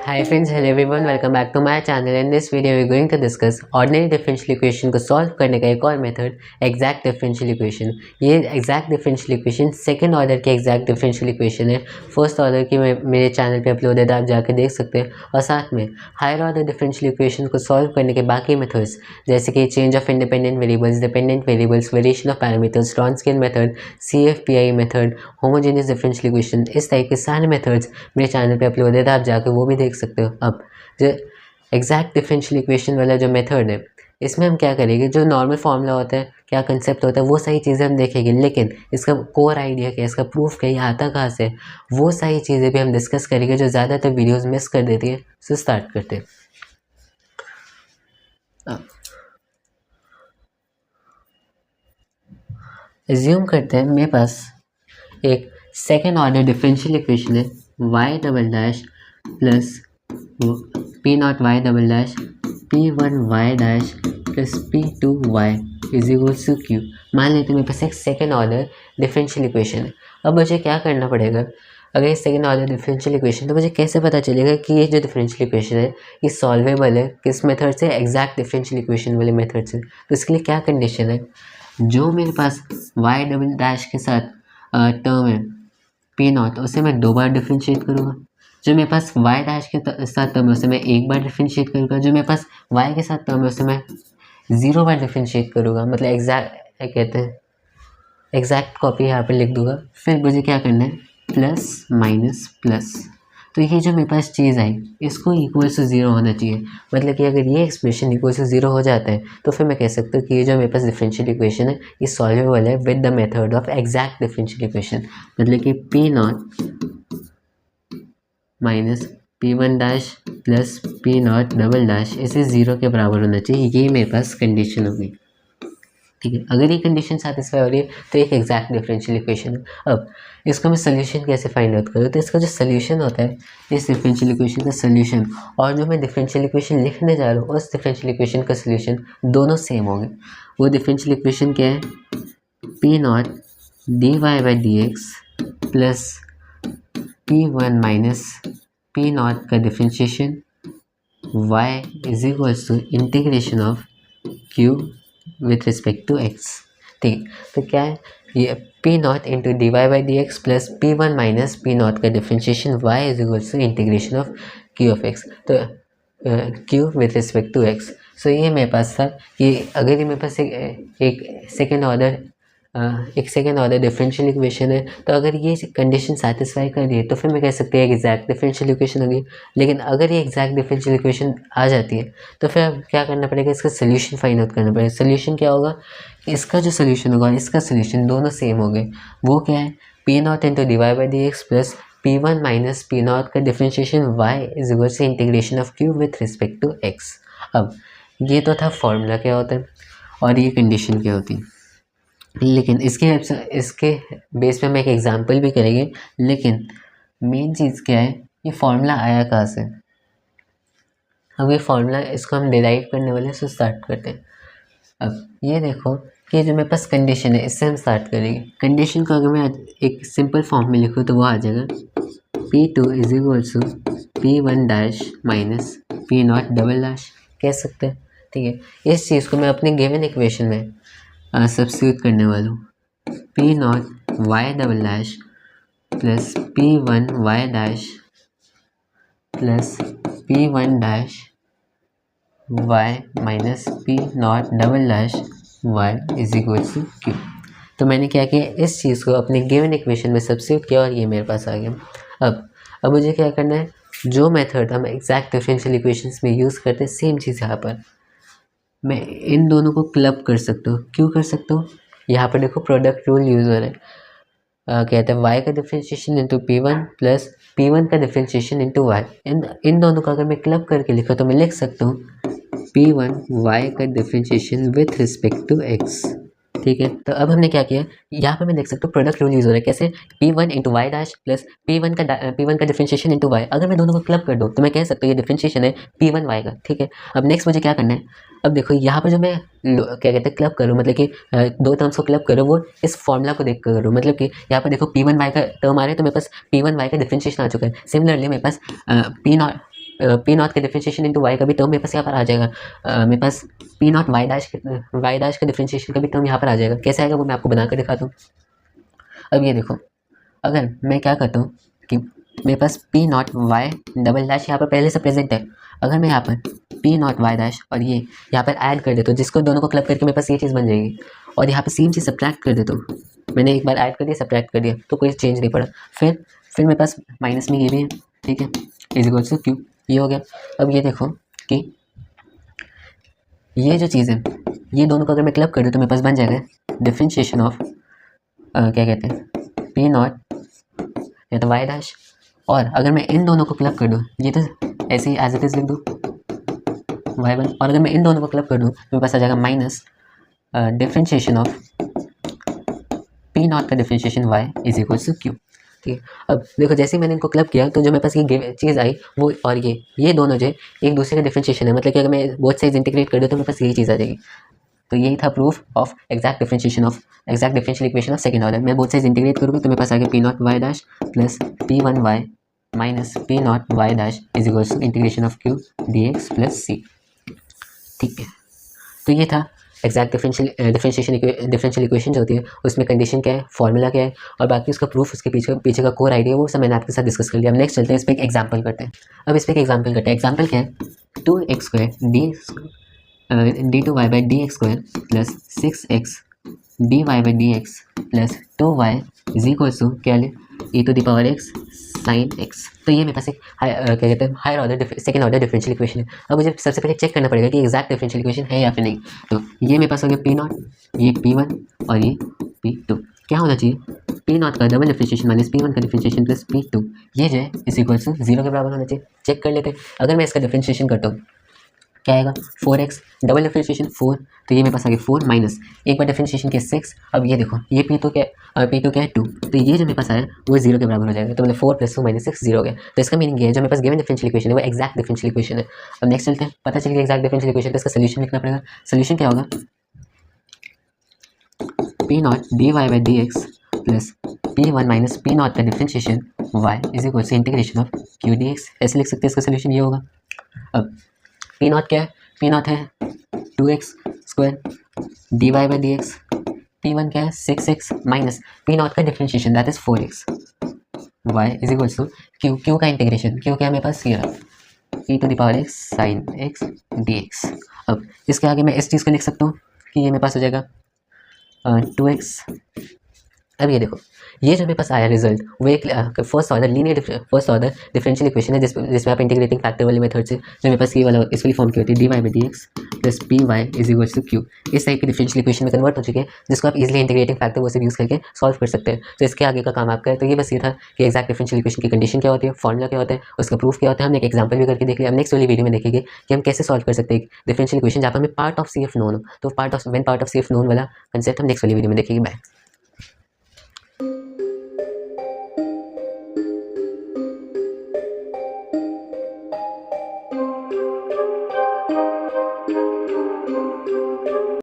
Hi friends, hello everyone, welcome back to my channel. In this video we're going to discuss ordinary differential equation को solve करने का एक और method exact differential equation. ये exact differential equation second order की exact differential equation है। First order की मेरे चैनल पे अपलोड है, आप जाके देख सकते हैं। और साथ में हायर ऑर्डर डिफरेंशियल इक्वेशन को सॉल्व करने के बाकी मेथड्स जैसे कि change of independent variables, dependent variables, variation of parameters, Wronskian method, CFPI method, homogeneous differential equation, इस टाइप के सारे मेथड्स मेरे चैनल पे अपलोड है, आप जाके वो भी देख सकते हो। अब जो एग्जैक्ट डिफरेंशियल इक्वेशन वाला जो मेथड है, इसमें हम क्या करेंगे, जो नॉर्मल फार्मूला होता है, क्या कंसेप्ट होता है, वो सारी चीज़ें हम देखेंगे। लेकिन इसका कोर आइडिया क्या है, इसका प्रूफ क्या है, ये आता कहाँ से, वो सारी चीज़ें भी हम डिस्कस करेंगे जो ज़्यादातर वीडियोज़ मिस कर देती है। सो स्टार्ट करते हैं। एज्यूम करते हैं मेरे पास एक सेकेंड ऑर्डर डिफरेंशियल इक्वेशन है, y double dash plus P not y double dash P1 y dash plus P2 y is equals to Q। मान लेते हैं मेरे पास एक सेकेंड ऑर्डर डिफरेंशियल इक्वेशन है। अब मुझे क्या करना पड़ेगा, अगर ये सेकेंड ऑर्डर डिफरेंशियल इक्वेशन, तो मुझे कैसे पता चलेगा कि ये जो डिफरेंशियल इक्वेशन है ये सॉल्वेबल है, किस मेथड से, एग्जैक्ट डिफरेंशियल इक्वेशन वाले मेथड से। तो इसके लिए क्या कंडीशन है, जो मेरे पास y डबल डैश के साथ टर्म है पी नॉट, उसे मैं 2 बार डिफ्रेंशिएट करूँगा। जो मेरे पास y डैश के साथ टर्म है उसे मैं 1 बार डिफ्रेंशिएट करूँगा। जो मेरे पास y के साथ टर्म है उसे मैं 0 बार डिफ्रेंशिएट करूँगा। मतलब एग्जैक्ट कहते हैं एग्जैक्ट कॉपी यहाँ पे लिख दूँगा। फिर मुझे क्या करना है, प्लस माइनस प्लस। तो ये जो मेरे पास चीज़ आई इसको इक्वल टू 0 होना चाहिए। मतलब कि अगर ये एक्सप्रेशन इक्वल टू 0 हो जाता है तो फिर मैं कह सकता हूँ कि ये जो मेरे पास डिफरेंशियल इक्वेशन है ये सॉल्वेबल है with the method of exact differential equation. मतलब कि P not minus P1 dash plus P naught double dash इसे 0 के बराबर होना चाहिए। ये मेरे पास कंडीशन होगी, ठीक है। अगर ये कंडीशन सेटिस्फाई हो रही है तो एक एग्जैक्ट डिफरेंशियल इक्वेशन है। अब इसको मैं सोल्यूशन कैसे फाइंड आउट करूँ, तो इसका जो सोल्यूशन होता है, इस डिफरेंशियल इक्वेशन का सोल्यूशन और जो मैं डिफरेंशियल इक्वेशन लिखने जा रहा हूँ उस डिफरेंशियल इक्वेशन का सोल्यूशन दोनों सेम होंगे। वो डिफरेंशियल इक्वेशन क्या है, p nought d y by d x plus P1 minus p not का differentiation y is equals to integration of q with respect to x। ठीक, तो क्या है ये p not into d y by d x plus P1 minus p not का differentiation y is equals to integration of q of x। तो q with respect to x। So ये मेरे पास था कि अगर ये मेरे पास एक सेकेंड ऑर्डर डिफरेंशियल इक्वेशन है, तो अगर ये कंडीशन सेटिस्फाई कर रही है तो फिर मैं कह सकते हैं एग्जैक्ट डिफरेंशियल इक्वेशन होगी। लेकिन अगर ये एग्जैक्ट डिफरेंशियल इक्वेशन आ जाती है तो फिर क्या करना पड़ेगा, इसका सोल्यूशन फाइंड आउट करना पड़ेगा। सोल्यूशन क्या होगा, इसका जो सोल्यूशन होगा इसका सोल्यूशन दोनों सेम हो गए। वो क्या है, p not into d y by d x plus P1 minus p not का डिफरेंशिएशन y इज इक्वल से integration of q with respect to x। अब ये तो था फॉर्मूला क्या होता है और ये कंडीशन क्या होती है। लेकिन इसके बेस पे हम एक एग्जांपल भी करेंगे। लेकिन मेन चीज़ क्या है, ये फार्मूला आया कहाँ से। अब ये फार्मूला इसको हम डिराइव करने वाले हैं, सो स्टार्ट करते हैं। अब ये देखो कि जो मेरे पास कंडीशन है इससे हम स्टार्ट करेंगे। कंडीशन को अगर मैं एक सिंपल फॉर्म में लिखूँ तो वो आ जाएगा P2 is equal to P1 dash minus p naught double dash कह सकते हैं, ठीक है। इस चीज़ को मैं अपने गिवन इक्वेशन में सब्स्टिट्यूट करने वाला हूँ। P not y double dash plus P1 y dash plus P1 dash y minus p naught double dash y is equal to q. तो मैंने क्या किया, इस चीज़ को अपने गिवन इक्वेशन में सब्स्टिट्यूट किया और ये मेरे पास आ गया। अब मुझे क्या करना है, जो मेथड हम एग्जैक्ट डिफरेंशियल इक्वेशंस में यूज़ करते हैं सेम चीज़ यहाँ पर मैं इन दोनों को क्लब कर सकता हूँ। क्यों कर सकता हूँ, यहाँ पर देखो प्रोडक्ट रूल यूज़ हो रहा है। कहते हैं y का differentiation into P1 plus P1 का डिफरेंशिएशन इंटू y। इन दोनों का अगर मैं क्लब करके लिखा तो मैं लिख सकता हूँ P1 y का differentiation with respect to x, ठीक है। तो अब हमने क्या किया, यहाँ पर मैं देख सकता हूँ प्रोडक्ट रूल यूज़ हो रहा है। कैसे, P1 into Y dash plus P1 का डिफरेंशिएशन इंटू y। अगर मैं दोनों को क्लब कर दूँ तो मैं कह सकता हूँ ये डिफरेंशिएशन है P1 y का, ठीक है। अब नेक्स्ट मुझे क्या करना है, अब देखो यहाँ पर जो मैं क्या कहते हैं क्लब करूँ, मतलब कि दो टर्म्स को क्लब करूँ, वो इस फॉर्मूला को देख कर करूँ। मतलब कि यहाँ पर देखो P1 y का टर्म आ रहा है तो मेरे पास P1 y का डिफरेंशिएशन आ चुका है। सिमिलरली मेरे पास पी नॉट का डिफरेंशिएशन इंटू वाई का भी टर्म मेरे पास यहाँ पर आ जाएगा। मेरे पास पी नॉट वाई डैश का डिफरेंशिएशन का भी टर्म यहाँ पर आ जाएगा। कैसे आएगा वो मैं आपको बना कर दिखाता हूँ। अब ये देखो, अगर मैं क्या करता हूँ कि मेरे पास p not y double dash यहाँ पर पहले से प्रेजेंट है। अगर मैं यहाँ पर पी नॉट वाई डैश और ये यहाँ पर ऐड कर देता हूँ, जिसको दोनों को क्लब करके मेरे पास ये चीज़ बन जाएगी, और यहाँ पर सेम चीज़ सब्ट्रैक्ट कर देता हूँ। मैंने एक बार ऐड कर दिया, सब्ट्रैक्ट कर दिया, तो कोई चेंज नहीं पड़ा। फिर मेरे पास माइनस में ये भी है, ठीक है, इज इक्वल टू क्यू, ये हो गया। अब ये देखो कि ये जो चीज़ है, ये दोनों को अगर मैं क्लब कर दूँ तो मेरे पास बन जाएगा डिफरेंशिएशन ऑफ क्या कहते हैं, पी नॉट या तो वाई डैश। और अगर मैं इन दोनों को क्लब कर दूँ, ये तो ऐसे ही एज इट इज़ लिख दूँ वाई वन, और अगर मैं इन दोनों को क्लब कर दूँ तो मेरे पास आ जाएगा minus differentiation of p not का differentiation y is equal to q. ठीक है, अब देखो जैसे ही मैंने इनको क्लब किया तो जो मेरे पास ये चीज़ आई वो, और ये दोनों जो एक दूसरे का डिफरेंशिएशन है, मतलब कि अगर मैं बोथ साइड्स इंटीग्रेट कर दूँ तो मेरे पास यही चीज़ आ जाएगी। तो यही था proof of exact differential equation of second order. मैं बोथ साइड्स इंटीग्रेट करूँगा तो मेरे पास आ गया p not y dash plus p one y minus p not y dash is equal to integration of q d x plus c. ठीक है, तो ये था एग्जैक्ट डिफरेंशियल इक्वेशन जो होती है उसमें कंडीशन क्या है, फॉर्मूला क्या है, और बाकी उसका प्रूफ, उसके पीछे का कोर आइडिया, वो सब मैंने आपके साथ डिस्कस कर लिया। अब नेक्स्ट चलते हैं, इस पर एक एग्जाम्पल करते हैं। अब इस पर एक एग्जाम्पल करते हैं। एग्जाम्पल क्या है, 2x² d2y by d x square plus 6x dy by d x plus 2y is equal to क्या ले e to the power x sine x। तो ये मेरे पास एक क्या कहते हैं higher order second order differential equation है। अब मुझे सबसे पहले चेक करना पड़ेगा कि एग्जैक्ट डिफरेंशियल इक्वेशन है या फिर नहीं। तो ये मेरे पास हो गया पी नॉट, ये p1 और ये p2। क्या होना चाहिए, पी नॉट का डबल डिफरेंशिएशन माइनस p1 का डिफरेंशिएशन प्लस p2, ये जो है इज इक्वल टू 0 के बराबर होना चाहिए। चेक कर लेते हैं। अगर मैं इसका डिफरेंशिएशन करता हूँ क्या आएगा, 4x, डबल डिफरेंशिएशन 4, तो ये मेरे पास आ गया 4 माइनस एक बार डिफरेंशिएशन के 6। अब ये देखो ये p2 क्या है 2, तो ये जो मेरे पास आया वो 0 के बराबर हो जाएगा। तो मतलब 4 + 2 - 6 0 हो गया। तो इसका मीनिंग ये है जो मेरे पास गिवन डिफरेंशियल इक्वेशन है वो एग्जैक्ट डिफरेंशियल इक्वेशन है। अब नेक्स्ट चलते हैं, पता चल गया एग्जैक्ट डिफरेंशियल इक्वेशन, तो इसका सोल्यूशन लिखना पड़ेगा। सोल्यूशन क्या होगा, p nought d y by d x plus p1 minus p not का differentiation y is equal to integration of q d x. ऐसे लिख सकते हैं, इसका सोल्यूशन ये होगा। अब पी नॉट क्या है, पी नॉट है 2x² dy by d x, p1 क्या है 6x माइनस पी नॉट का differentiation that is 4x y is equal to q का इंटीग्रेशन, क्यू क्या है मेरे पास ये e to the power x sine x dx। अब इसके आगे मैं इस चीज़ को लिख सकता हूँ कि ये मेरे पास हो जाएगा 2x। अब ये देखो ये जो मेरे पास आया रिजल्ट वो एक फर्स्ट ऑर्डर डिफरेंशियल इक्वेशन है जिसमें आप इंटीग्रेटिंग फैक्टर वाले मेथड से जो मेरे पास ये वाला इस वाली फॉर्म की होती है dy by d x plus p y is equal to q, इस टाइप की डिफरेंशियल इक्वेशन में कन्वर्ट हो चुके हैं, जिसको आप इजीली इंटीग्रेटिंग फैक्टर वो सब यूज़ करके सॉल्व कर सकते हैं। तो इसके आगे का काम आपका है। तो ये बस ये था कि एक्जैक्ट डिफरेंशियल इक्वेशन की कंडीशन क्या होती है, फॉर्मुला क्या होता है, उसका प्रूफ क्या होता है। हमने एक एग्जाम्पल भी करके देख लिया। हम नेक्स्ट वाली वीडियो में देखेंगे कि हम कैसे सॉल्व कर सकते हैं डिफरेंशियल इक्वेशन जहाँ पर हमें पार्ट ऑफ CF नोन हो। तो पार्ट ऑफ CF नोन वाला कंसेप्ट हम नेक्स्ट वाली वीडियो में देखेंगे। बाय।